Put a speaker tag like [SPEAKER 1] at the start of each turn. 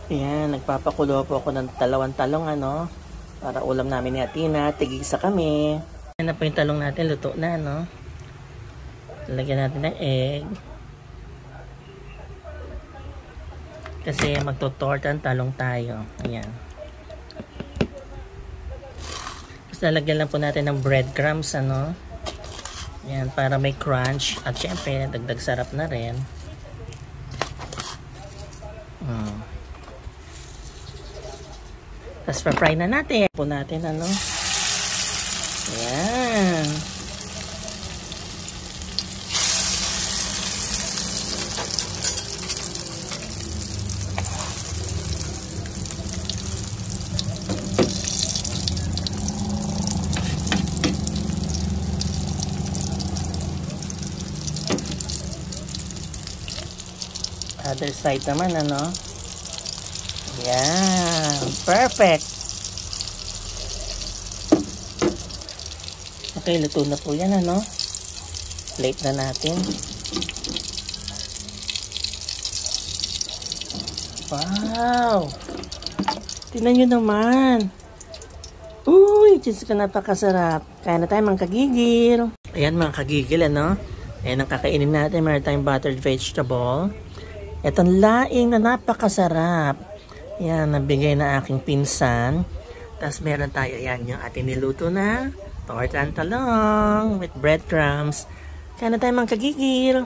[SPEAKER 1] Ayan, nagpapakulo po ako ng dalawang talong para ulam namin ni Atina. Tigisa kami. Ayan na po yung talong natin, luto na Lagyan natin ng egg. Kasi magto-tortan talong tayo. Ayan. Tapos lalagyan lang po natin ng breadcrumbs Ayan, para may crunch. At syempre, dagdag sarap na rin. Tapos pa-fry na natin. Po natin Ayan. Other side naman Ayan, perfect. Okay, luto na po yan plate na natin. Wow, tingnan nyo naman. Uy, Diyos ko, napakasarap. Kaya na tayo mga kagigil. Ayan mga kagigil ayan ang kakainin natin. Meron tayong buttered vegetable. Itong laing na napakasarap. Yan, nabigay na aking pinsan. Tapos meron tayo, yan, yung ating niluto na tortan talong with breadcrumbs. Kaya na tayo mga kagigil.